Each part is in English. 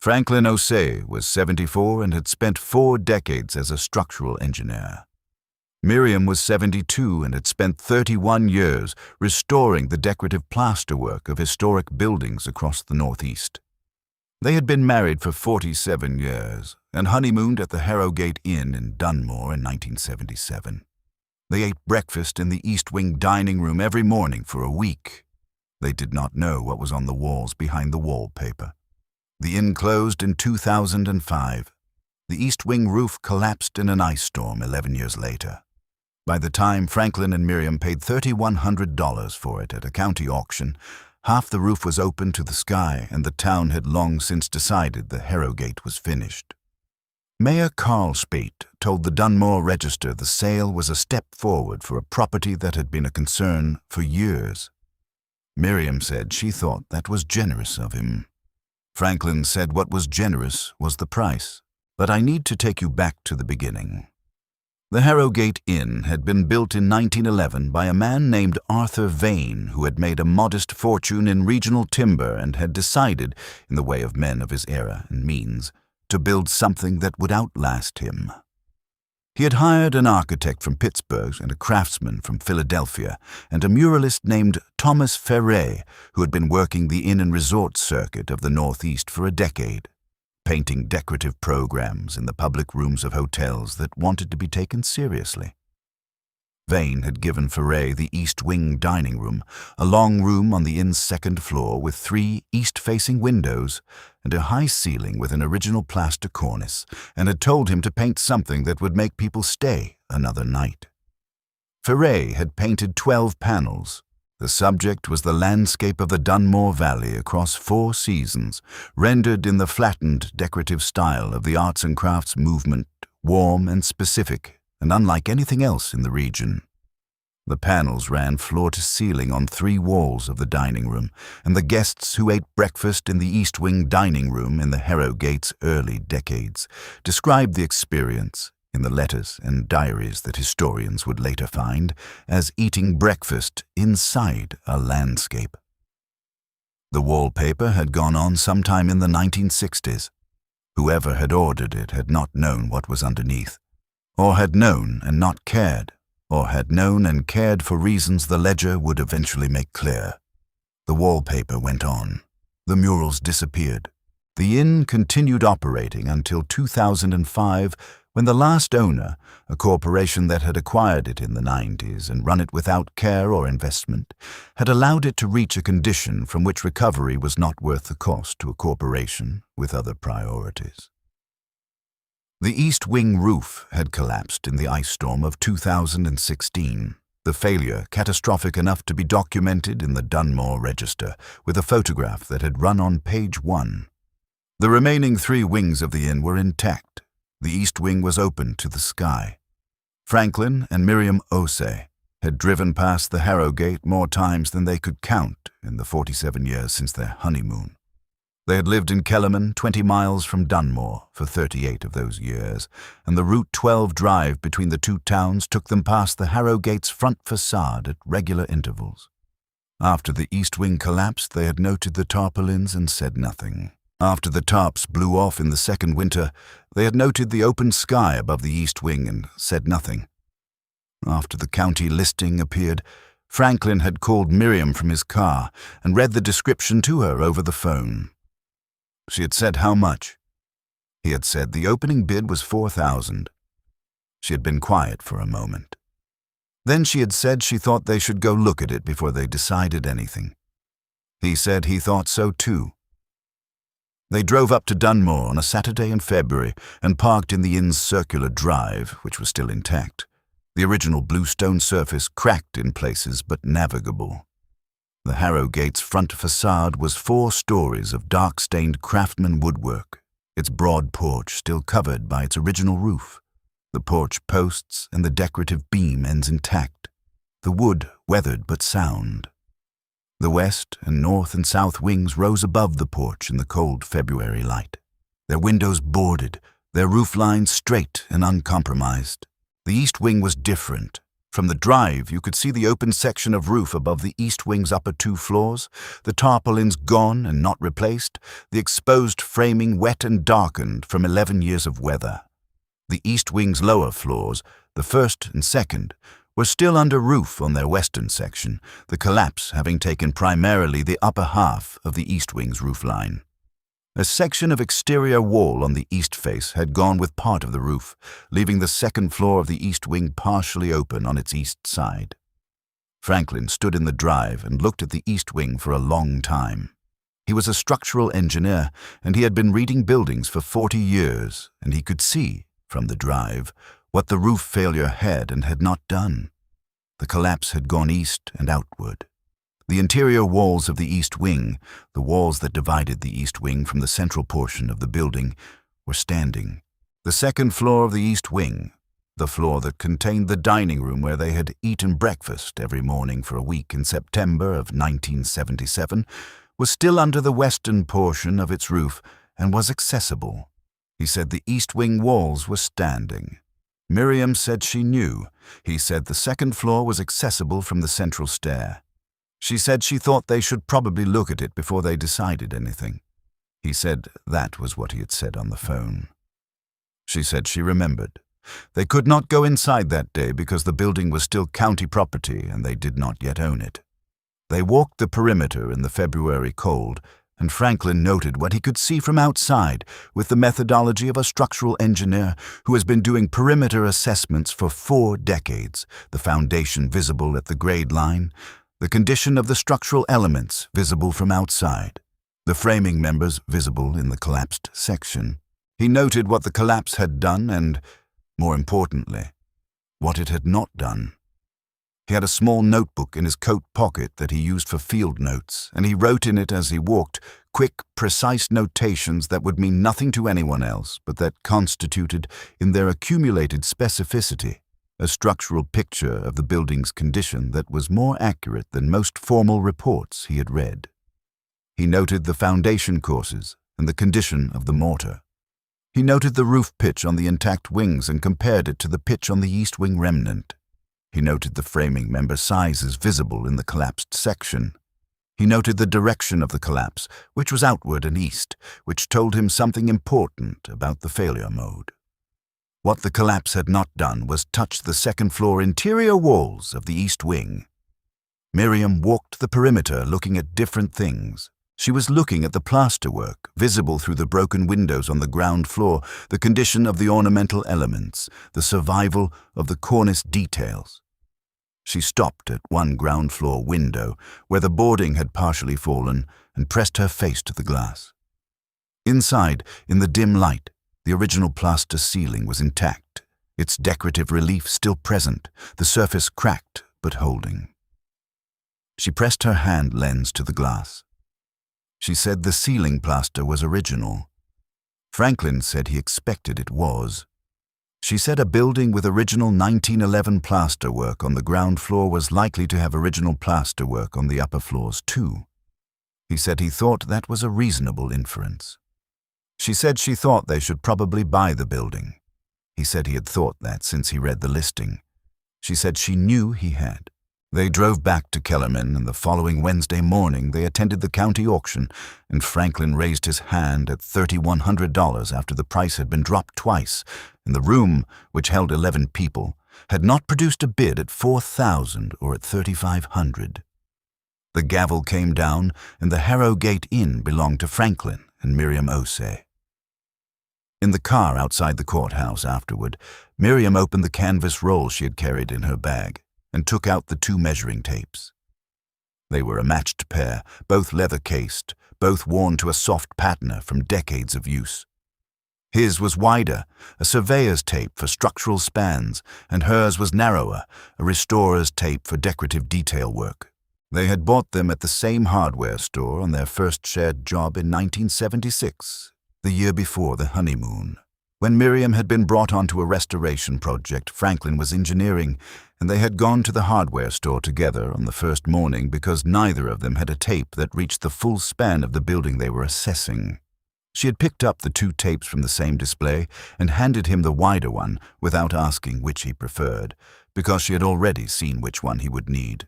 Franklin Osei was 74 and had spent 4 decades as a structural engineer. Miriam was 72 and had spent 31 years restoring the decorative plasterwork of historic buildings across the Northeast. They had been married for 47 years and honeymooned at the Harrowgate Inn in Dunmore in 1977. They ate breakfast in the East Wing dining room every morning for a week. They did not know what was on the walls behind the wallpaper. The inn closed in 2005. The East Wing roof collapsed in an ice storm 11 years later. By the time Franklin and Miriam paid $3,100 for it at a county auction, half the roof was open to the sky and the town had long since decided the Harrowgate was finished. Mayor Carl Spate told the Dunmore Register the sale was a step forward for a property that had been a concern for years. Miriam said she thought that was generous of him. Franklin said what was generous was the price, but I need to take you back to the beginning. The Harrowgate Inn had been built in 1911 by a man named Arthur Vane, who had made a modest fortune in regional timber and had decided, in the way of men of his era and means, to build something that would outlast him. He had hired an architect from Pittsburgh and a craftsman from Philadelphia and a muralist named Thomas Ferret, who had been working the inn and resort circuit of the Northeast for a decade, painting decorative programs in the public rooms of hotels that wanted to be taken seriously. Vane had given Ferret the East Wing dining room, a long room on the inn's second floor with 3 east-facing windows and a high ceiling with an original plaster cornice, and had told him to paint something that would make people stay another night. Ferret had painted 12 panels. The subject was the landscape of the Dunmore Valley across 4 seasons, rendered in the flattened decorative style of the arts and crafts movement, warm and specific, and unlike anything else in the region. The panels ran floor to ceiling on 3 walls of the dining room, and the guests who ate breakfast in the East Wing dining room in the Harrowgate's early decades described the experience, in the letters and diaries that historians would later find, as eating breakfast inside a landscape. The wallpaper had gone on sometime in the 1960s. Whoever had ordered it had not known what was underneath, or had known and not cared, or had known and cared for reasons the ledger would eventually make clear. The wallpaper went on. The murals disappeared. The inn continued operating until 2005, when the last owner, a corporation that had acquired it in the 90s and run it without care or investment, had allowed it to reach a condition from which recovery was not worth the cost to a corporation with other priorities. The East Wing roof had collapsed in the ice storm of 2016, the failure catastrophic enough to be documented in the Dunmore Register with a photograph that had run on page 1. The remaining 3 wings of the inn were intact. The East Wing was open to the sky. Franklin and Miriam Osei had driven past the Harrowgate more times than they could count in the 47 years since their honeymoon. They had lived in Kellerman, 20 miles from Dunmore, for 38 of those years, and the Route 12 drive between the 2 towns took them past the Harrowgate's front facade at regular intervals. After the East Wing collapsed, they had noted the tarpaulins and said nothing. After the tarps blew off in the second winter, they had noted the open sky above the East Wing and said nothing. After the county listing appeared, Franklin had called Miriam from his car and read the description to her over the phone. She had said how much. He had said the opening bid was $4,000. She had been quiet for a moment. Then she had said she thought they should go look at it before they decided anything. He said he thought so too. They drove up to Dunmore on a Saturday in February and parked in the inn's circular drive, which was still intact. The original bluestone surface cracked in places but navigable. The Harrowgate's front facade was 4 stories of dark-stained craftsman woodwork, its broad porch still covered by its original roof, the porch posts and the decorative beam ends intact, the wood weathered but sound. The west and north and south wings rose above the porch in the cold February light, their windows boarded, their roof lines straight and uncompromised. The East Wing was different, From the drive, you could see the open section of roof above the east wing's upper 2 floors, the tarpaulins gone and not replaced, the exposed framing wet and darkened from 11 years of weather. The east wing's lower floors, the first and second, were still under roof on their western section, the collapse having taken primarily the upper half of the east wing's roofline. A section of exterior wall on the east face had gone with part of the roof, leaving the second floor of the east wing partially open on its east side. Franklin stood in the drive and looked at the east wing for a long time. He was a structural engineer, and he had been reading buildings for 40 years, and he could see, from the drive, what the roof failure had and had not done. The collapse had gone east and outward. The interior walls of the east wing, the walls that divided the east wing from the central portion of the building, were standing. The second floor of the east wing, the floor that contained the dining room where they had eaten breakfast every morning for a week in September of 1977, was still under the western portion of its roof and was accessible. He said the east wing walls were standing. Miriam said she knew. He said the second floor was accessible from the central stair. She said she thought they should probably look at it before they decided anything. He said that was what he had said on the phone. She said she remembered. They could not go inside that day because the building was still county property and they did not yet own it. They walked the perimeter in the February cold, and Franklin noted what he could see from outside with the methodology of a structural engineer who has been doing perimeter assessments for 4 decades, the foundation visible at the grade line, the condition of the structural elements visible from outside, the framing members visible in the collapsed section. He noted what the collapse had done and, more importantly, what it had not done. He had a small notebook in his coat pocket that he used for field notes, and he wrote in it as he walked quick, precise notations that would mean nothing to anyone else, but that constituted, in their accumulated specificity, a structural picture of the building's condition that was more accurate than most formal reports he had read. He noted the foundation courses and the condition of the mortar. He noted the roof pitch on the intact wings and compared it to the pitch on the east wing remnant. He noted the framing member sizes visible in the collapsed section. He noted the direction of the collapse, which was outward and east, which told him something important about the failure mode. What the collapse had not done was touch the second-floor interior walls of the east wing. Miriam walked the perimeter looking at different things. She was looking at the plasterwork, visible through the broken windows on the ground floor, the condition of the ornamental elements, the survival of the cornice details. She stopped at one ground-floor window, where the boarding had partially fallen, and pressed her face to the glass. Inside, in the dim light, the original plaster ceiling was intact, its decorative relief still present, the surface cracked but holding. She pressed her hand lens to the glass. She said the ceiling plaster was original. Franklin said he expected it was. She said a building with original 1911 plasterwork on the ground floor was likely to have original plasterwork on the upper floors too. He said he thought that was a reasonable inference. She said she thought they should probably buy the building. He said he had thought that since he read the listing. She said she knew he had. They drove back to Kellerman, and the following Wednesday morning they attended the county auction, and Franklin raised his hand at $3,100 after the price had been dropped twice, and the room, which held 11 people, had not produced a bid at $4,000 or at $3,500. The gavel came down, and the Harrowgate Inn belonged to Franklin and Miriam Osei. In the car outside the courthouse afterward, Miriam opened the canvas roll she had carried in her bag and took out the 2 measuring tapes. They were a matched pair, both leather-cased, both worn to a soft patina from decades of use. His was wider, a surveyor's tape for structural spans, and hers was narrower, a restorer's tape for decorative detail work. They had bought them at the same hardware store on their first shared job in 1976, the year before the honeymoon. When Miriam had been brought onto a restoration project Franklin was engineering, and they had gone to the hardware store together on the first morning because neither of them had a tape that reached the full span of the building they were assessing. She had picked up the 2 tapes from the same display and handed him the wider one without asking which he preferred, because she had already seen which one he would need.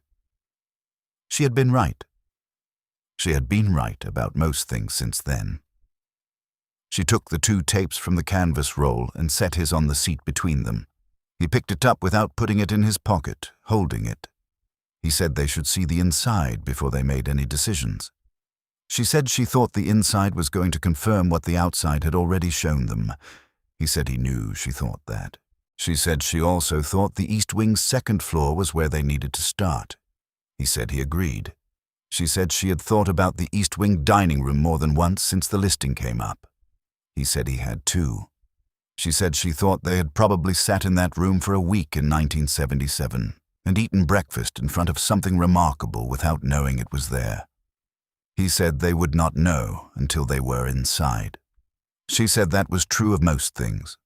She had been right. She had been right about most things since then. She took the 2 tapes from the canvas roll and set his on the seat between them. He picked it up without putting it in his pocket, holding it. He said they should see the inside before they made any decisions. She said she thought the inside was going to confirm what the outside had already shown them. He said he knew she thought that. She said she also thought the East Wing's 2nd floor was where they needed to start. He said he agreed. She said she had thought about the East Wing dining room more than once since the listing came up. He said he had too. She said she thought they had probably sat in that room for a week in 1977 and eaten breakfast in front of something remarkable without knowing it was there. He said they would not know until they were inside. She said that was true of most things.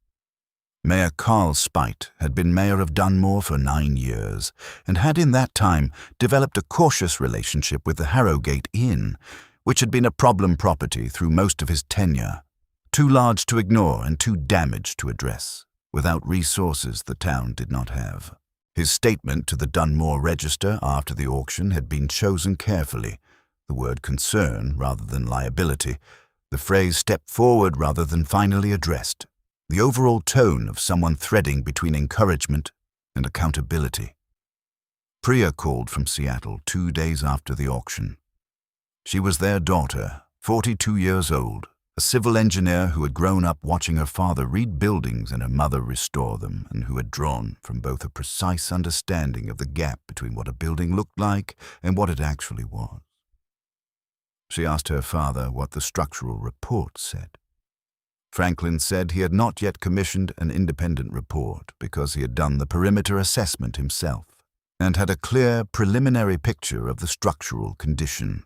Mayor Carl Spite had been mayor of Dunmore for 9 years and had in that time developed a cautious relationship with the Harrowgate Inn, which had been a problem property through most of his tenure, too large to ignore and too damaged to address, without resources the town did not have. His statement to the Dunmore Register after the auction had been chosen carefully, the word concern rather than liability, the phrase step forward rather than finally addressed, the overall tone of someone threading between encouragement and accountability. Priya called from Seattle 2 days after the auction. She was their daughter, 42 years old, a civil engineer who had grown up watching her father read buildings and her mother restore them, and who had drawn from both a precise understanding of the gap between what a building looked like and what it actually was. She asked her father what the structural report said. Franklin said he had not yet commissioned an independent report because he had done the perimeter assessment himself and had a clear preliminary picture of the structural condition.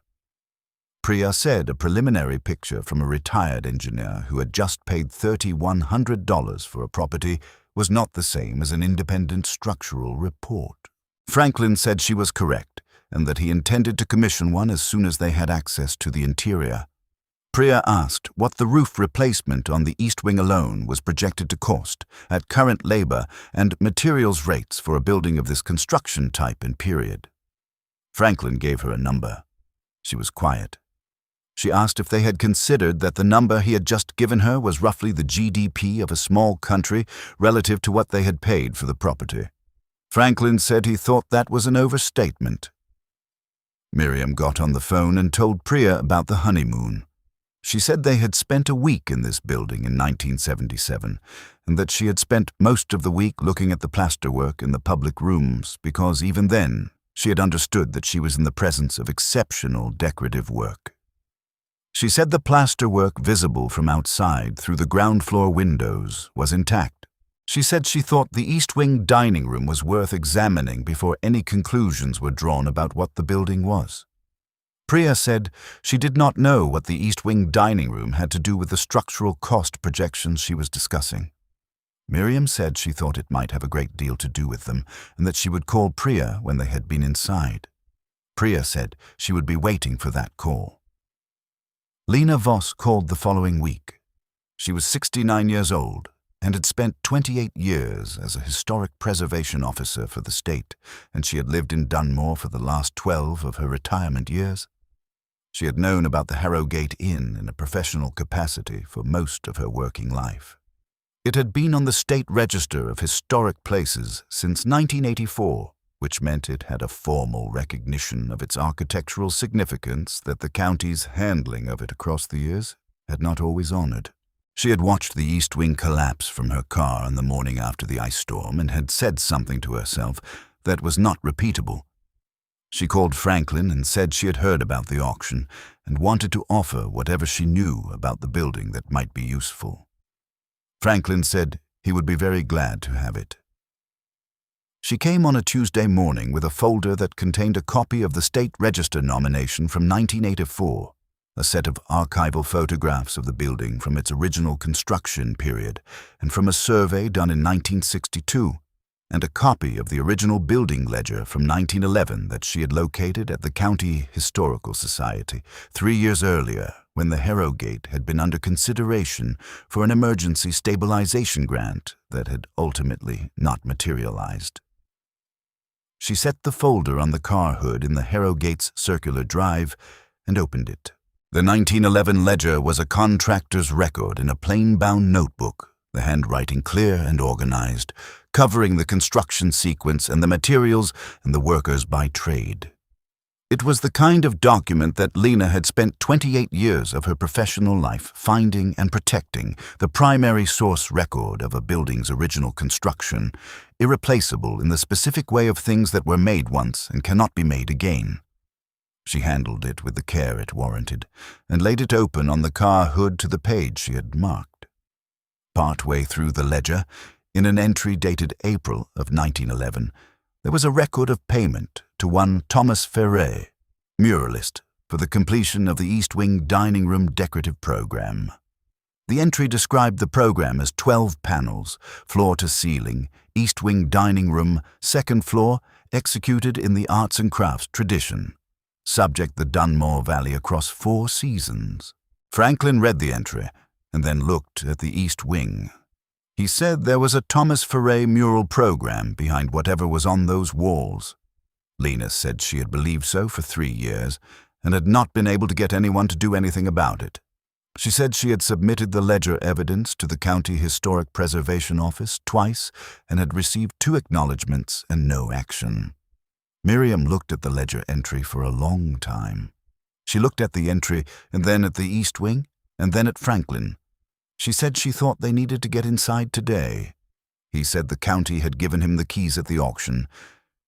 Priya said a preliminary picture from a retired engineer who had just paid $3,100 for a property was not the same as an independent structural report. Franklin said she was correct and that he intended to commission one as soon as they had access to the interior. Priya asked what the roof replacement on the East Wing alone was projected to cost at current labor and materials rates for a building of this construction type and period. Franklin gave her a number. She was quiet. She asked if they had considered that the number he had just given her was roughly the GDP of a small country relative to what they had paid for the property. Franklin said he thought that was an overstatement. Miriam got on the phone and told Priya about the honeymoon. She said they had spent a week in this building in 1977, and that she had spent most of the week looking at the plasterwork in the public rooms because even then she had understood that she was in the presence of exceptional decorative work. She said the plasterwork visible from outside through the ground floor windows was intact. She said she thought the East Wing dining room was worth examining before any conclusions were drawn about what the building was. Priya said she did not know what the East Wing dining room had to do with the structural cost projections she was discussing. Miriam said she thought it might have a great deal to do with them and that she would call Priya when they had been inside. Priya said she would be waiting for that call. Lena Voss called the following week. She was 69 years old and had spent 28 years as a historic preservation officer for the state, and she had lived in Dunmore for the last 12 of her retirement years. She had known about the Harrowgate Inn in a professional capacity for most of her working life. It had been on the State Register of Historic Places since 1984, which meant it had a formal recognition of its architectural significance that the county's handling of it across the years had not always honored. She had watched the East Wing collapse from her car on the morning after the ice storm and had said something to herself that was not repeatable. She called Franklin and said she had heard about the auction and wanted to offer whatever she knew about the building that might be useful. Franklin said he would be very glad to have it. She came on a Tuesday morning with a folder that contained a copy of the State Register nomination from 1984, a set of archival photographs of the building from its original construction period and from a survey done in 1962, and a copy of the original building ledger from 1911 that she had located at the County Historical Society 3 years earlier when the Harrowgate had been under consideration for an emergency stabilization grant that had ultimately not materialized. She set the folder on the car hood in the Harrowgate's circular drive and opened it. The 1911 ledger was a contractor's record in a plain-bound notebook, the handwriting clear and organized, covering the construction sequence and the materials and the workers by trade. It was the kind of document that Lena had spent 28 years of her professional life finding and protecting, the primary source record of a building's original construction, irreplaceable in the specific way of things that were made once and cannot be made again. She handled it with the care it warranted, and laid it open on the car hood to the page she had marked. Partway through the ledger, in an entry dated April of 1911, there was a record of payment to one Thomas Ferret, muralist, for the completion of the East Wing dining room decorative program. The entry described the program as 12 panels, floor to ceiling, East Wing dining room, second floor, executed in the arts and crafts tradition. Subject the Dunmore Valley across 4 seasons. Franklin read the entry and then looked at the East Wing. He said there was a Thomas Ferret mural program behind whatever was on those walls. Lena said she had believed so for 3 years and had not been able to get anyone to do anything about it. She said she had submitted the ledger evidence to the County Historic Preservation Office twice and had received 2 acknowledgments and no action. Miriam looked at the ledger entry for a long time. She looked at the entry and then at the East Wing and then at Franklin. She said she thought they needed to get inside today. He said the county had given him the keys at the auction.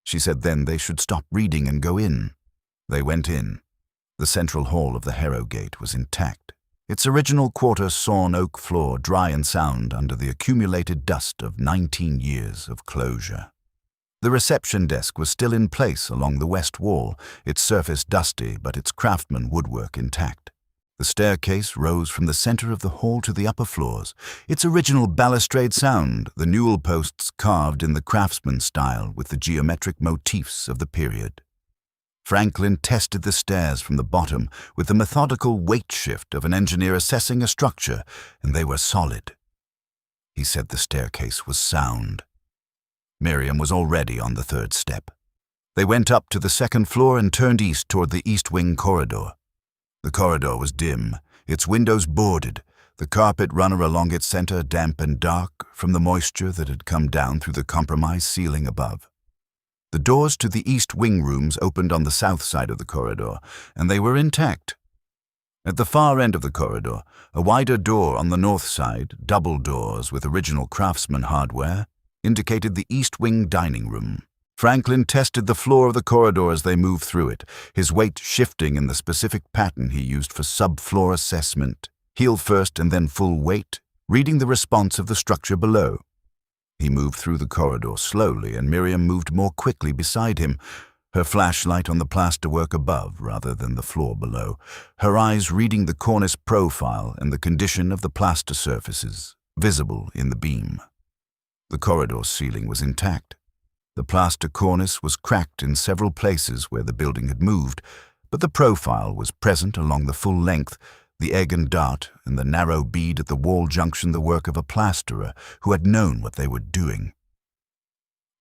She said then they should stop reading and go in. They went in. The central hall of the Harrowgate was intact, its original quarter sawn oak floor dry and sound under the accumulated dust of 19 years of closure. The reception desk was still in place along the west wall, its surface dusty but its craftsman woodwork intact. The staircase rose from the center of the hall to the upper floors, its original balustrade sound, the newel posts carved in the craftsman style with the geometric motifs of the period. Franklin tested the stairs from the bottom with the methodical weight shift of an engineer assessing a structure, and they were solid. He said the staircase was sound. Miriam was already on the 3rd step. They went up to the 2nd floor and turned east toward the East Wing corridor. The corridor was dim, its windows boarded, the carpet runner along its center damp and dark from the moisture that had come down through the compromised ceiling above. The doors to the East Wing rooms opened on the south side of the corridor, and they were intact. At the far end of the corridor, a wider door on the north side, double doors with original craftsman hardware, indicated the East Wing dining room. Franklin tested the floor of the corridor as they moved through it, his weight shifting in the specific pattern he used for subfloor assessment, heel first and then full weight, reading the response of the structure below. He moved through the corridor slowly, and Miriam moved more quickly beside him, her flashlight on the plasterwork above rather than the floor below, her eyes reading the cornice profile and the condition of the plaster surfaces, visible in the beam. The corridor ceiling was intact. The plaster cornice was cracked in several places where the building had moved, but the profile was present along the full length, the egg and dart and the narrow bead at the wall junction the work of a plasterer who had known what they were doing.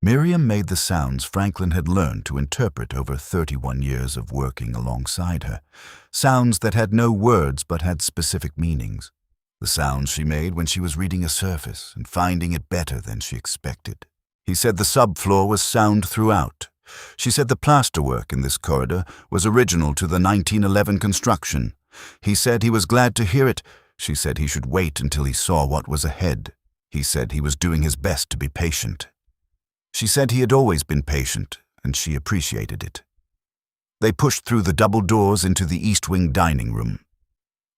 Miriam made the sounds Franklin had learned to interpret over 31 years of working alongside her, sounds that had no words but had specific meanings, the sounds she made when she was reading a surface and finding it better than she expected. He said the subfloor was sound throughout. She said the plasterwork in this corridor was original to the 1911 construction. He said he was glad to hear it. She said he should wait until he saw what was ahead. He said he was doing his best to be patient. She said he had always been patient, and she appreciated it. They pushed through the double doors into the East Wing dining room.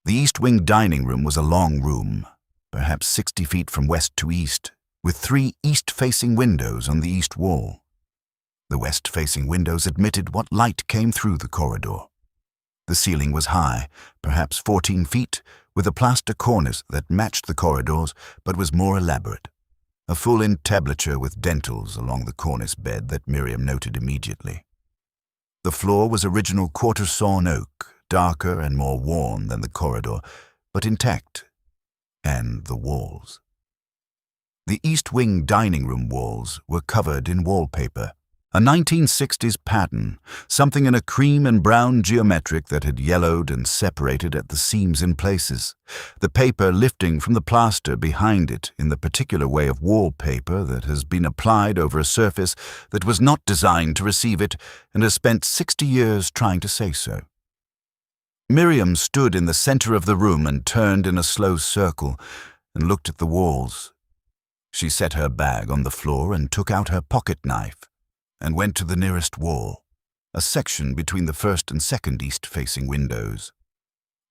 The East Wing dining room was a long room, perhaps 60 feet from west to east, with 3 east-facing windows on the east wall. The west-facing windows admitted what light came through the corridor. The ceiling was high, perhaps 14 feet, with a plaster cornice that matched the corridors but was more elaborate. A full entablature with dentils along the cornice bed that Miriam noted immediately. The floor was original quarter-sawn oak, darker and more worn than the corridor, but intact, and the walls. The East Wing dining room walls were covered in wallpaper, a 1960s pattern, something in a cream and brown geometric that had yellowed and separated at the seams in places, the paper lifting from the plaster behind it in the particular way of wallpaper that has been applied over a surface that was not designed to receive it and has spent 60 years trying to say so. Miriam stood in the center of the room and turned in a slow circle and looked at the walls. She set her bag on the floor and took out her pocket knife and went to the nearest wall, a section between the first and second east-facing windows.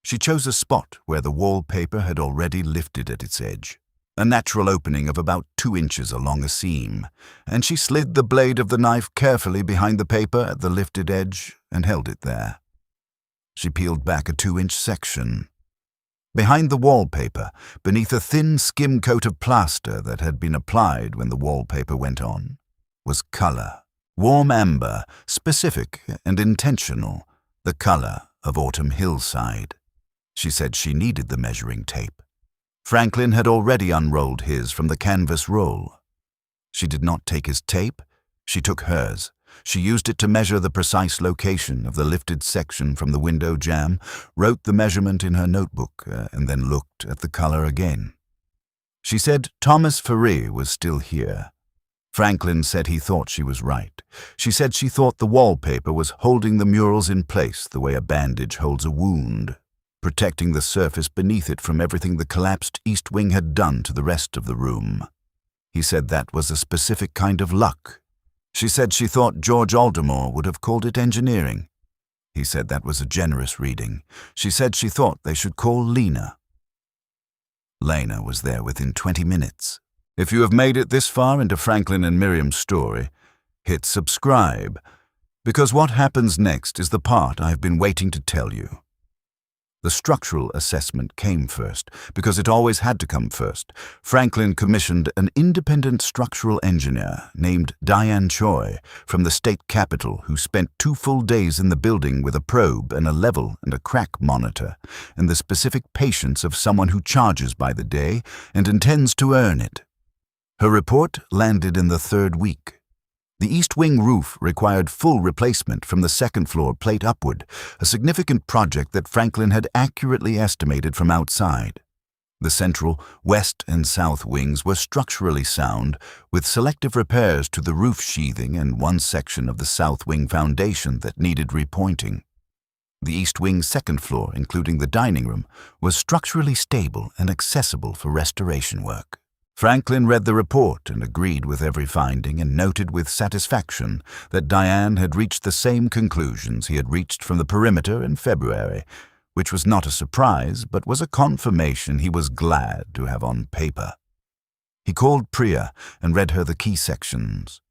She chose a spot where the wallpaper had already lifted at its edge, a natural opening of about 2 inches along a seam, and she slid the blade of the knife carefully behind the paper at the lifted edge and held it there. She peeled back a 2-inch section. Behind the wallpaper, beneath a thin skim coat of plaster that had been applied when the wallpaper went on, was color. Warm amber, specific and intentional, the color of autumn hillside. She said she needed the measuring tape. Franklin had already unrolled his from the canvas roll. She did not take his tape, she took hers. She used it to measure the precise location of the lifted section from the window jamb, wrote the measurement in her notebook, and then looked at the color again. She said Thomas Ferré was still here. Franklin said he thought she was right. She said she thought the wallpaper was holding the murals in place the way a bandage holds a wound, protecting the surface beneath it from everything the collapsed east wing had done to the rest of the room. He said that was a specific kind of luck. She said she thought George Aldermore would have called it engineering. He said that was a generous reading. She said she thought they should call Lena. Lena was there within 20 minutes. If you have made it this far into Franklin and Miriam's story, hit subscribe, because what happens next is the part I've been waiting to tell you. The structural assessment came first, because it always had to come first. Franklin commissioned an independent structural engineer named Diane Choi from the state capitol who spent 2 full days in the building with a probe and a level and a crack monitor, and the specific patience of someone who charges by the day and intends to earn it. Her report landed in the 3rd week. The east wing roof required full replacement from the 2nd floor plate upward, a significant project that Franklin had accurately estimated from outside. The central, west, and south wings were structurally sound, with selective repairs to the roof sheathing and one section of the south wing foundation that needed repointing. The east wing's 2nd floor, including the dining room, was structurally stable and accessible for restoration work. Franklin read the report and agreed with every finding and noted with satisfaction that Diane had reached the same conclusions he had reached from the perimeter in February, which was not a surprise but was a confirmation he was glad to have on paper. He called Priya and read her the key sections.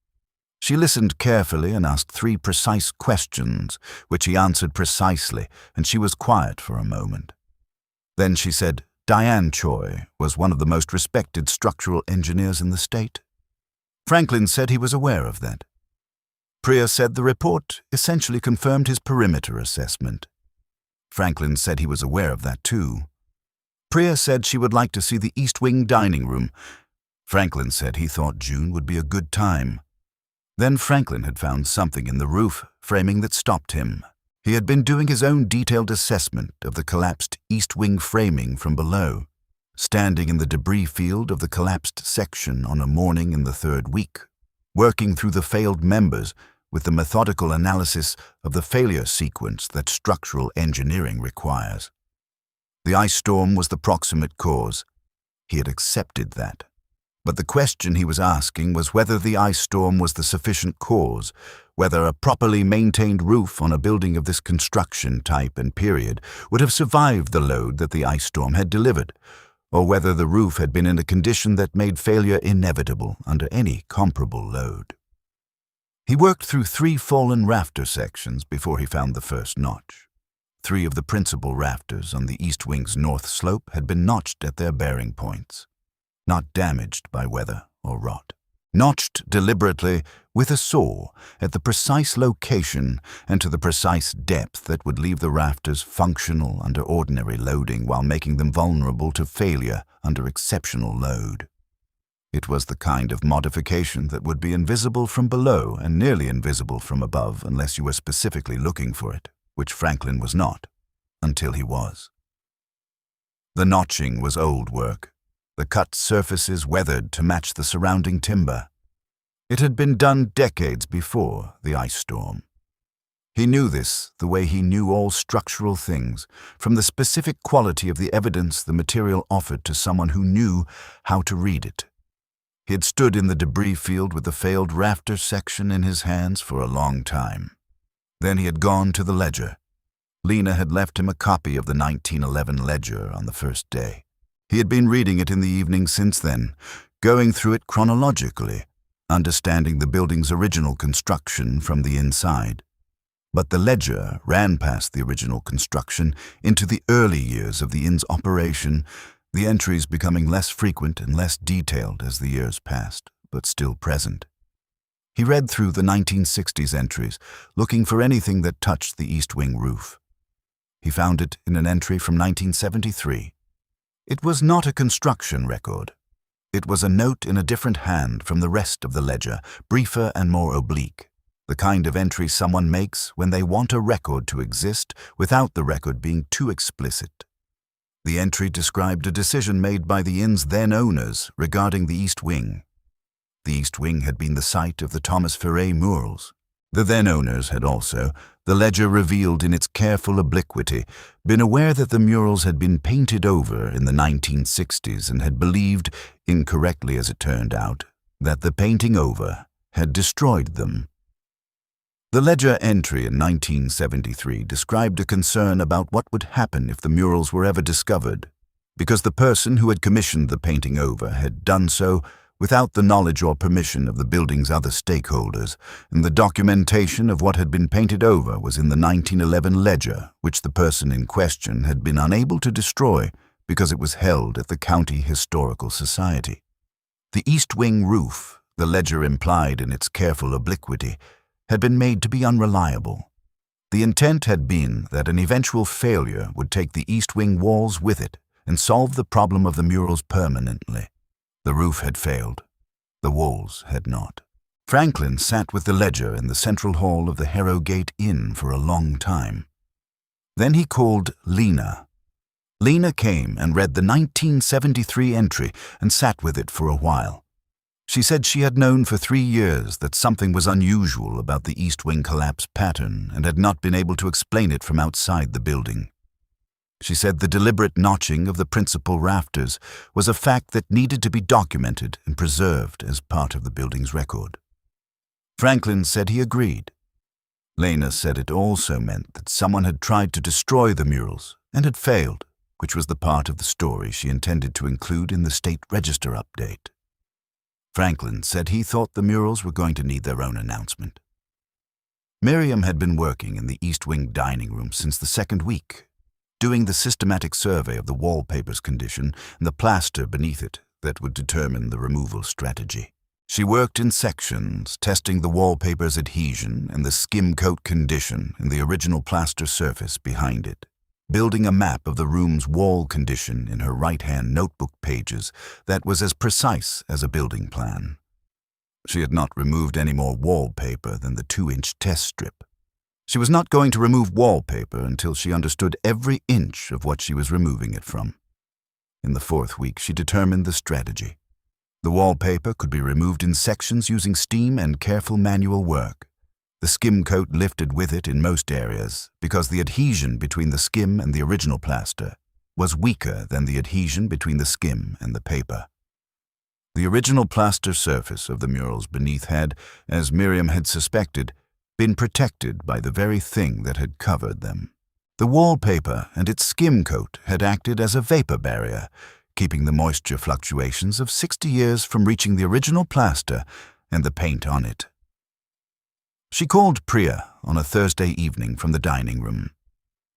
She listened carefully and asked 3 precise questions, which he answered precisely, and she was quiet for a moment. Then she said, Diane Choi was one of the most respected structural engineers in the state. Franklin said he was aware of that. Priya said the report essentially confirmed his perimeter assessment. Franklin said he was aware of that too. Priya said she would like to see the East Wing dining room. Franklin said he thought June would be a good time. Then Franklin had found something in the roof framing that stopped him. He had been doing his own detailed assessment of the collapsed east wing framing from below, standing in the debris field of the collapsed section on a morning in the 3rd week, working through the failed members with the methodical analysis of the failure sequence that structural engineering requires. The ice storm was the proximate cause. He had accepted that. But the question he was asking was whether the ice storm was the sufficient cause, whether a properly maintained roof on a building of this construction type and period would have survived the load that the ice storm had delivered, or whether the roof had been in a condition that made failure inevitable under any comparable load. He worked through 3 fallen rafter sections before he found the first notch. 3 of the principal rafters on the east wing's north slope had been notched at their bearing points, not damaged by weather or rot. Notched deliberately with a saw at the precise location and to the precise depth that would leave the rafters functional under ordinary loading while making them vulnerable to failure under exceptional load. It was the kind of modification that would be invisible from below and nearly invisible from above unless you were specifically looking for it, which Franklin was not, until he was. The notching was old work, the cut surfaces weathered to match the surrounding timber. It had been done decades before the ice storm. He knew this the way he knew all structural things, from the specific quality of the evidence the material offered to someone who knew how to read it. He had stood in the debris field with the failed rafter section in his hands for a long time. Then he had gone to the ledger. Lena had left him a copy of the 1911 ledger on the first day. He had been reading it in the evening since then, going through it chronologically, understanding the building's original construction from the inside. But the ledger ran past the original construction into the early years of the inn's operation, the entries becoming less frequent and less detailed as the years passed, but still present. He read through the 1960s entries, looking for anything that touched the east wing roof. He found it in an entry from 1973. It was not a construction record. It was a note in a different hand from the rest of the ledger, briefer and more oblique, the kind of entry someone makes when they want a record to exist without the record being too explicit. The entry described a decision made by the inn's then-owners regarding the east wing. The east wing had been the site of the Thomas Ferret murals. The then-owners had also, the ledger revealed in its careful obliquity, been aware that the murals had been painted over in the 1960s and had believed, incorrectly as it turned out, that the painting over had destroyed them. The ledger entry in 1973 described a concern about what would happen if the murals were ever discovered, because the person who had commissioned the painting over had done so without the knowledge or permission of the building's other stakeholders, and the documentation of what had been painted over was in the 1911 ledger, which the person in question had been unable to destroy because it was held at the County Historical Society. The east wing roof, the ledger implied in its careful obliquity, had been made to be unreliable. The intent had been that an eventual failure would take the east wing walls with it and solve the problem of the murals permanently. The roof had failed. The walls had not. Franklin sat with the ledger in the central hall of the Harrowgate Inn for a long time. Then he called Lena. Lena came and read the 1973 entry and sat with it for a while. She said she had known for 3 years that something was unusual about the east wing collapse pattern and had not been able to explain it from outside the building. She said the deliberate notching of the principal rafters was a fact that needed to be documented and preserved as part of the building's record. Franklin said he agreed. Lena said it also meant that someone had tried to destroy the murals and had failed, which was the part of the story she intended to include in the State Register update. Franklin said he thought the murals were going to need their own announcement. Miriam had been working in the East Wing dining room since the second week, doing the systematic survey of the wallpaper's condition and the plaster beneath it that would determine the removal strategy. She worked in sections, testing the wallpaper's adhesion and the skim coat condition in the original plaster surface behind it, building a map of the room's wall condition in her right-hand notebook pages that was as precise as a building plan. She had not removed any more wallpaper than the 2-inch test strip. She was not going to remove wallpaper until she understood every inch of what she was removing it from. In the 4th week, she determined the strategy. The wallpaper could be removed in sections using steam and careful manual work. The skim coat lifted with it in most areas because the adhesion between the skim and the original plaster was weaker than the adhesion between the skim and the paper. The original plaster surface of the murals beneath had, as Miriam had suspected, been protected by the very thing that had covered them. The wallpaper and its skim coat had acted as a vapor barrier, keeping the moisture fluctuations of 60 years from reaching the original plaster and the paint on it. She called Priya on a Thursday evening from the dining room.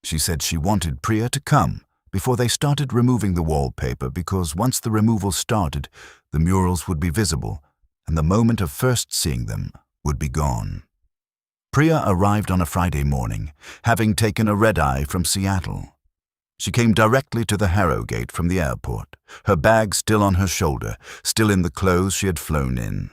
She said she wanted Priya to come before they started removing the wallpaper because once the removal started, the murals would be visible, and the moment of first seeing them would be gone. Priya arrived on a Friday morning, having taken a red-eye from Seattle. She came directly to the Harrowgate from the airport, her bag still on her shoulder, still in the clothes she had flown in.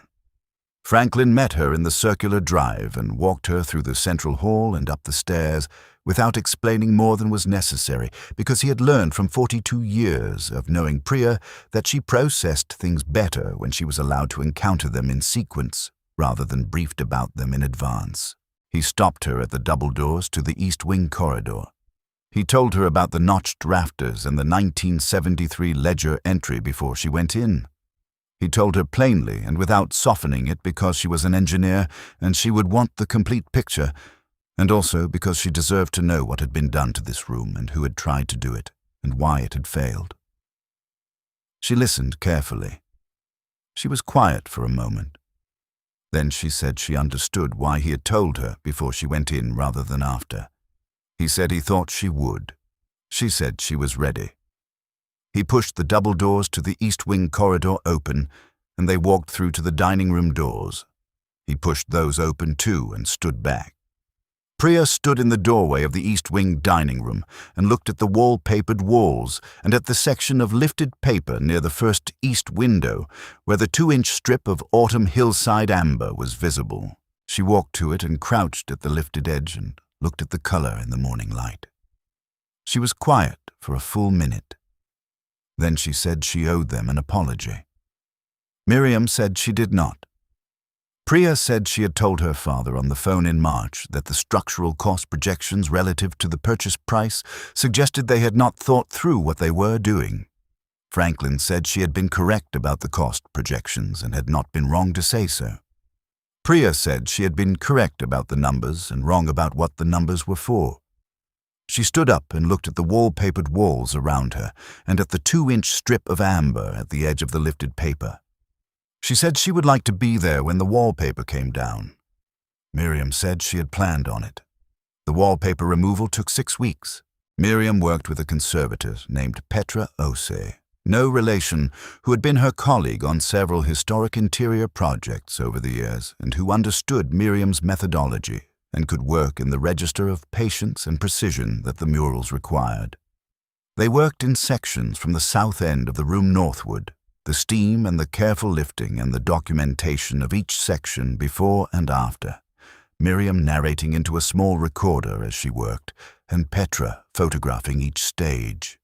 Franklin met her in the circular drive and walked her through the central hall and up the stairs without explaining more than was necessary, because he had learned from 42 years of knowing Priya that she processed things better when she was allowed to encounter them in sequence rather than briefed about them in advance. He stopped her at the double doors to the East Wing corridor. He told her about the notched rafters and the 1973 ledger entry before she went in. He told her plainly and without softening it because she was an engineer and she would want the complete picture, and also because she deserved to know what had been done to this room and who had tried to do it and why it had failed. She listened carefully. She was quiet for a moment. Then she said she understood why he had told her before she went in rather than after. He said he thought she would. She said she was ready. He pushed the double doors to the East Wing corridor open, and they walked through to the dining room doors. He pushed those open too and stood back. Priya stood in the doorway of the East Wing dining room and looked at the wallpapered walls and at the section of lifted paper near the first east window where the 2-inch strip of autumn hillside amber was visible. She walked to it and crouched at the lifted edge and looked at the color in the morning light. She was quiet for a full minute. Then she said she owed them an apology. Miriam said she did not. Priya said she had told her father on the phone in March that the structural cost projections relative to the purchase price suggested they had not thought through what they were doing. Franklin said she had been correct about the cost projections and had not been wrong to say so. Priya said she had been correct about the numbers and wrong about what the numbers were for. She stood up and looked at the wallpapered walls around her and at the 2-inch strip of amber at the edge of the lifted paper. She said she would like to be there when the wallpaper came down. Miriam said she had planned on it. The wallpaper removal took 6 weeks. Miriam worked with a conservator named Petra Osei, no relation, who had been her colleague on several historic interior projects over the years and who understood Miriam's methodology and could work in the register of patience and precision that the murals required. They worked in sections from the south end of the room northward, the steam and the careful lifting and the documentation of each section before and after, Miriam narrating into a small recorder as she worked, and Petra photographing each stage.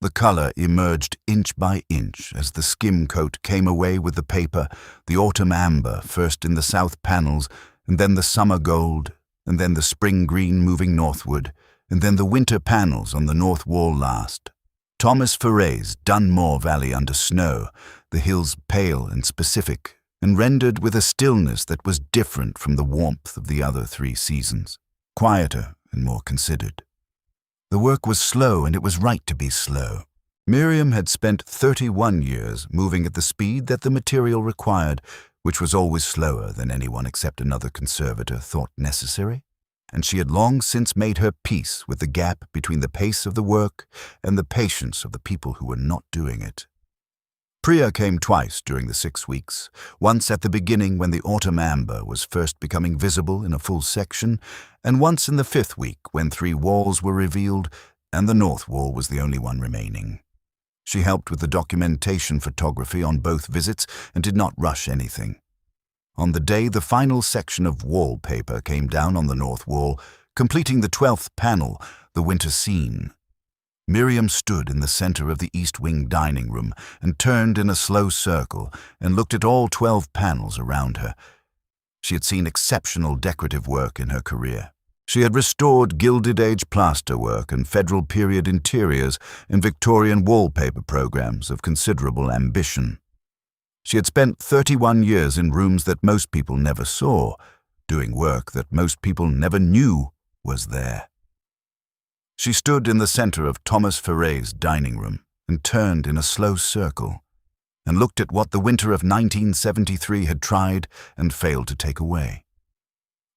The color emerged inch by inch as the skim coat came away with the paper, the autumn amber first in the south panels, and then the summer gold, and then the spring green moving northward, and then the winter panels on the north wall last. Thomas Ferre's Dunmore Valley under snow, the hills pale and specific, and rendered with a stillness that was different from the warmth of the other 3 seasons, quieter and more considered. The work was slow, and it was right to be slow. Miriam had spent 31 years moving at the speed that the material required, which was always slower than anyone except another conservator thought necessary, and she had long since made her peace with the gap between the pace of the work and the patience of the people who were not doing it. Priya came twice during the 6 weeks, once at the beginning when the autumn amber was first becoming visible in a full section, and once in the 5th week when 3 walls were revealed and the north wall was the only one remaining. She helped with the documentation photography on both visits and did not rush anything. On the day the final section of wallpaper came down on the north wall, completing the 12th panel, the winter scene, Miriam stood in the center of the East Wing dining room and turned in a slow circle and looked at all 12 panels around her. She had seen exceptional decorative work in her career. She had restored Gilded Age plasterwork and Federal period interiors and Victorian wallpaper programs of considerable ambition. She had spent 31 years in rooms that most people never saw, doing work that most people never knew was there. She stood in the center of Thomas Ferre's dining room and turned in a slow circle and looked at what the winter of 1973 had tried and failed to take away.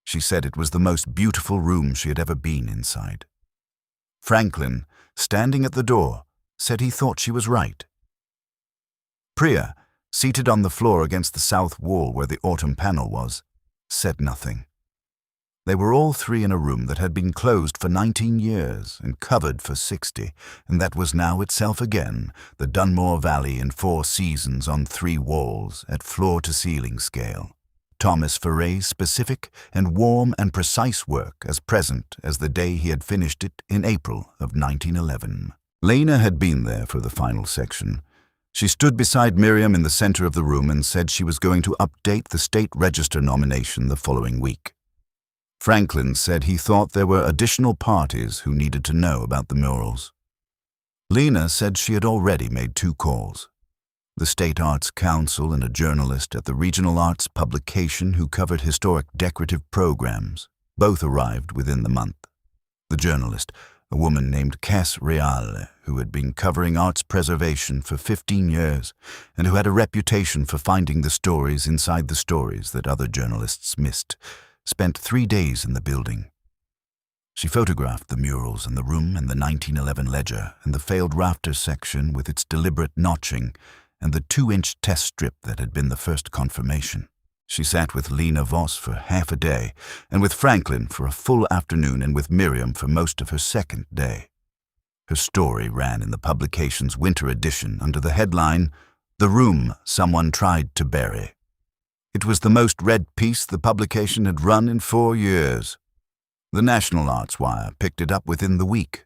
She said it was the most beautiful room she had ever been inside. Franklin, standing at the door, said he thought she was right. Priya, seated on the floor against the south wall where the autumn panel was, said nothing. They were all three in a room that had been closed for 19 years and covered for 60, and that was now itself again, the Dunmore Valley in 4 seasons on 3 walls at floor-to-ceiling scale. Thomas Farray's specific and warm and precise work as present as the day he had finished it in April of 1911. Lena had been there for the final section. She stood beside Miriam in the center of the room and said she was going to update the state register nomination the following week. Franklin said he thought there were additional parties who needed to know about the murals. Lena said she had already made 2 calls. The State Arts Council and a journalist at the Regional Arts publication who covered historic decorative programs. Both arrived within the month. The journalist, a woman named Cass Reale, who had been covering arts preservation for 15 years and who had a reputation for finding the stories inside the stories that other journalists missed, spent 3 days in the building. She photographed the murals in the room and the 1911 ledger and the failed rafters section with its deliberate notching and the 2-inch test strip that had been the first confirmation. She sat with Lena Voss for half a day, and with Franklin for a full afternoon, and with Miriam for most of her second day. Her story ran in the publication's winter edition under the headline, "The Room Someone Tried to Bury." It was the most read piece the publication had run in 4 years. The National Arts Wire picked it up within the week.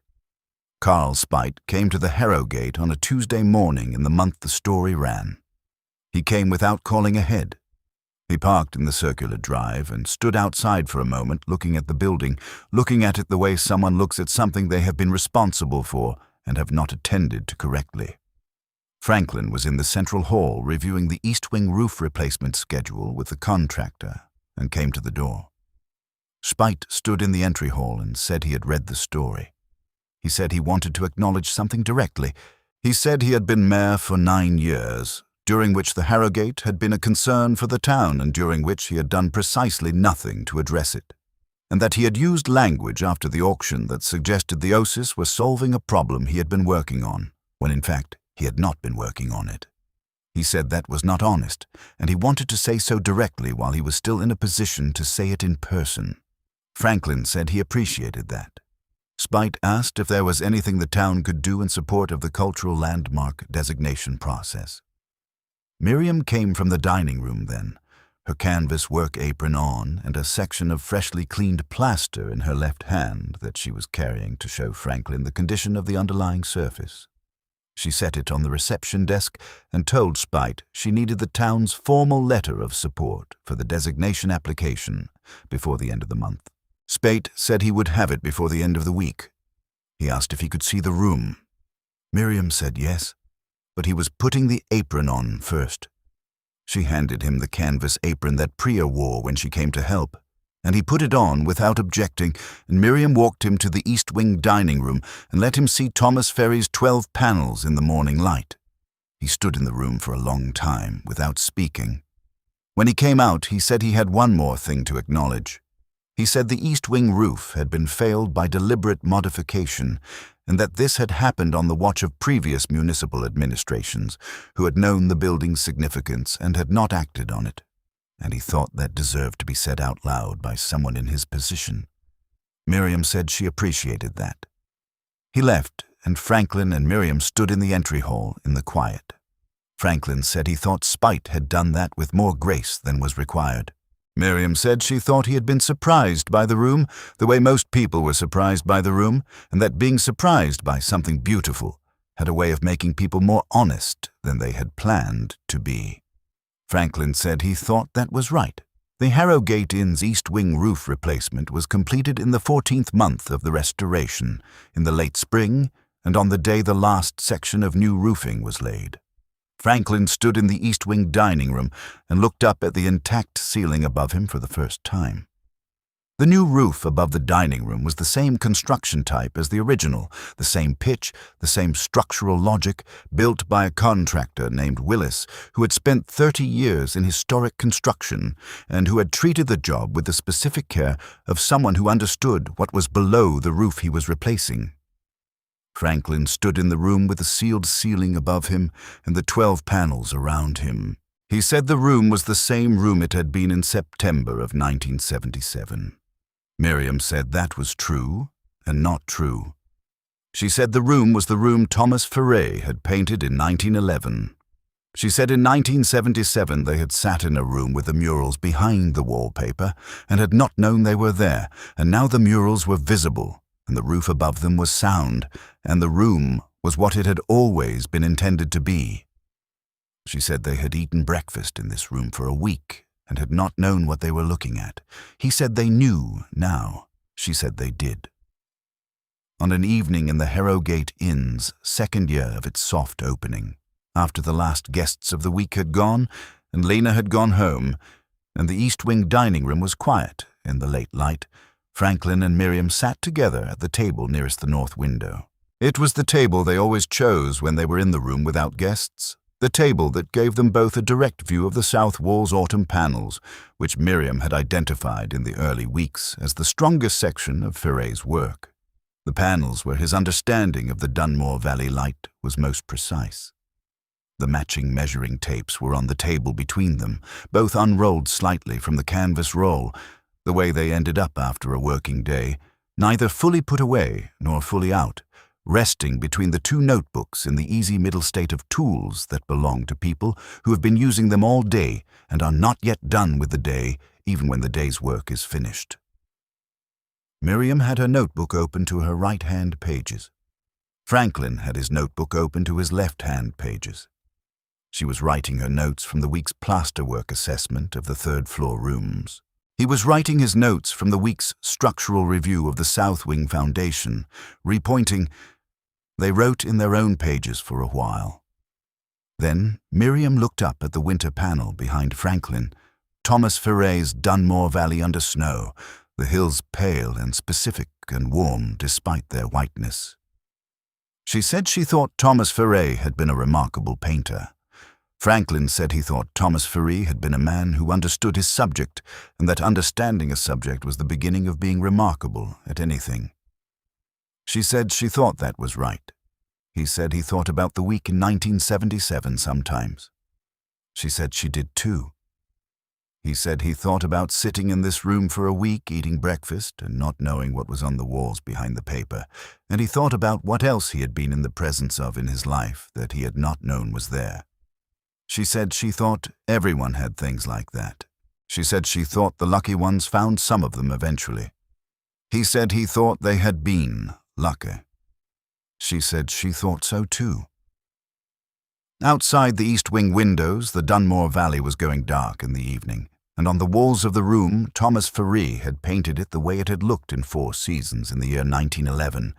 Carl Spite came to the Harrowgate on a Tuesday morning in the month the story ran. He came without calling ahead. He parked in the circular drive and stood outside for a moment looking at the building, looking at it the way someone looks at something they have been responsible for and have not attended to correctly. Franklin was in the central hall reviewing the east wing roof replacement schedule with the contractor and came to the door. Spite stood in the entry hall and said he had read the story. He said he wanted to acknowledge something directly. He said he had been mayor for 9 years, during which the Harrowgate had been a concern for the town and during which he had done precisely nothing to address it, and that he had used language after the auction that suggested the Osis were solving a problem he had been working on, when in fact he had not been working on it. He said that was not honest, and he wanted to say so directly while he was still in a position to say it in person. Franklin said he appreciated that. Spite asked if there was anything the town could do in support of the cultural landmark designation process. Miriam came from the dining room then, her canvas work apron on and a section of freshly cleaned plaster in her left hand that she was carrying to show Franklin the condition of the underlying surface. She set it on the reception desk and told Spite she needed the town's formal letter of support for the designation application before the end of the month. Spate said he would have it before the end of the week. He asked if he could see the room. Miriam said yes, but he was putting the apron on first. She handed him the canvas apron that Priya wore when she came to help, and he put it on without objecting, and Miriam walked him to the east wing dining room and let him see Thomas Ferry's 12 panels in the morning light. He stood in the room for a long time without speaking. When he came out, he said he had one more thing to acknowledge. He said the east wing roof had been failed by deliberate modification, and that this had happened on the watch of previous municipal administrations who had known the building's significance and had not acted on it, and he thought that deserved to be said out loud by someone in his position. Miriam said she appreciated that. He left, and Franklin and Miriam stood in the entry hall in the quiet. Franklin said he thought Spite had done that with more grace than was required. Miriam said she thought he had been surprised by the room, the way most people were surprised by the room, and that being surprised by something beautiful had a way of making people more honest than they had planned to be. Franklin said he thought that was right. The Harrowgate Inn's east wing roof replacement was completed in the 14th month of the restoration, in the late spring, and on the day the last section of new roofing was laid. Franklin stood in the east wing dining room and looked up at the intact ceiling above him for the first time. The new roof above the dining room was the same construction type as the original, the same pitch, the same structural logic, built by a contractor named Willis, who had spent 30 years in historic construction and who had treated the job with the specific care of someone who understood what was below the roof he was replacing. Franklin stood in the room with the sealed ceiling above him and the 12 panels around him. He said the room was the same room it had been in September of 1977. Miriam said that was true and not true. She said the room was the room Thomas Ferret had painted in 1911. She said in 1977 they had sat in a room with the murals behind the wallpaper and had not known they were there, and now the murals were visible, and the roof above them was sound, and the room was what it had always been intended to be. She said they had eaten breakfast in this room for a week and had not known what they were looking at. He said they knew now. She said they did. On an evening in the Harrowgate Inn's second year of its soft opening, after the last guests of the week had gone and Lena had gone home, and the East Wing dining room was quiet in the late light, Franklin and Miriam sat together at the table nearest the north window. It was the table they always chose when they were in the room without guests, the table that gave them both a direct view of the south wall's autumn panels, which Miriam had identified in the early weeks as the strongest section of Ferret's work. The panels where his understanding of the Dunmore Valley light was most precise. The matching measuring tapes were on the table between them, both unrolled slightly from the canvas roll, the way they ended up after a working day, neither fully put away nor fully out, resting between the two notebooks in the easy middle state of tools that belong to people who have been using them all day and are not yet done with the day, even when the day's work is finished. Miriam had her notebook open to her right-hand pages. Franklin had his notebook open to his left-hand pages. She was writing her notes from the week's plasterwork assessment of the third-floor rooms. He was writing his notes from the week's structural review of the South Wing foundation, repointing. They wrote in their own pages for a while. Then Miriam looked up at the winter panel behind Franklin, Thomas Ferret's Dunmore Valley under snow, the hills pale and specific and warm despite their whiteness. She said she thought Thomas Ferret had been a remarkable painter. Franklin said he thought Thomas Ferret had been a man who understood his subject, and that understanding a subject was the beginning of being remarkable at anything. She said she thought that was right. He said he thought about the week in 1977 sometimes. She said she did too. He said he thought about sitting in this room for a week eating breakfast and not knowing what was on the walls behind the paper, and he thought about what else he had been in the presence of in his life that he had not known was there. She said she thought everyone had things like that. She said she thought the lucky ones found some of them eventually. He said he thought they had been lucky. She said she thought so too. Outside the East Wing windows, the Dunmore Valley was going dark in the evening, and on the walls of the room, Thomas Ferret had painted it the way it had looked in 4 seasons in the year 1911,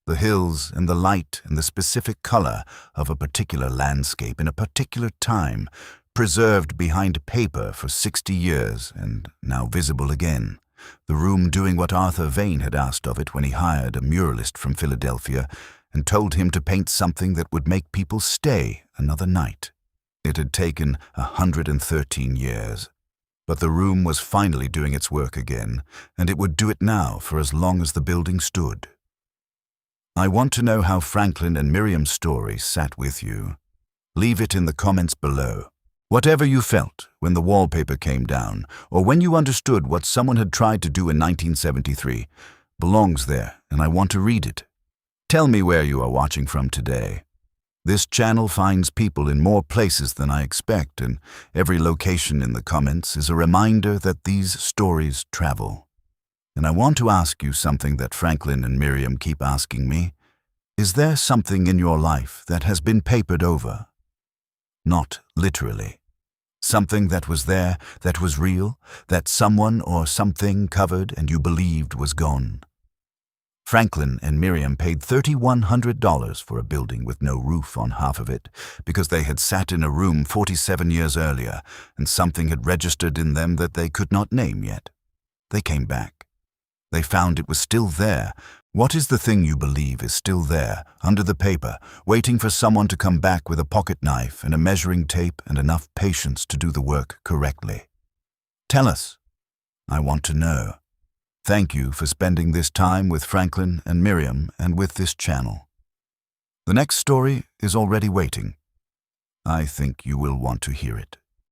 the hills and the light and the specific color of a particular landscape in a particular time, preserved behind paper for 60 years and now visible again, the room doing what Arthur Vane had asked of it when he hired a muralist from Philadelphia and told him to paint something that would make people stay another night. It had taken 113 years, but the room was finally doing its work again, and it would do it now for as long as the building stood. I want to know how Franklin and Miriam's story sat with you. Leave it in the comments below. Whatever you felt when the wallpaper came down, or when you understood what someone had tried to do in 1973, belongs there, and I want to read it. Tell me where you are watching from today. This channel finds people in more places than I expect, and every location in the comments is a reminder that these stories travel. And I want to ask you something that Franklin and Miriam keep asking me. Is there something in your life that has been papered over? Not literally. Something that was there, that was real, that someone or something covered and you believed was gone. Franklin and Miriam paid $3,100 for a building with no roof on half of it because they had sat in a room 47 years earlier and something had registered in them that they could not name yet. They came back. They found it was still there. What is the thing you believe is still there, under the paper, waiting for someone to come back with a pocket knife and a measuring tape and enough patience to do the work correctly? Tell us. I want to know. Thank you for spending this time with Franklin and Miriam and with this channel. The next story is already waiting. I think you will want to hear it.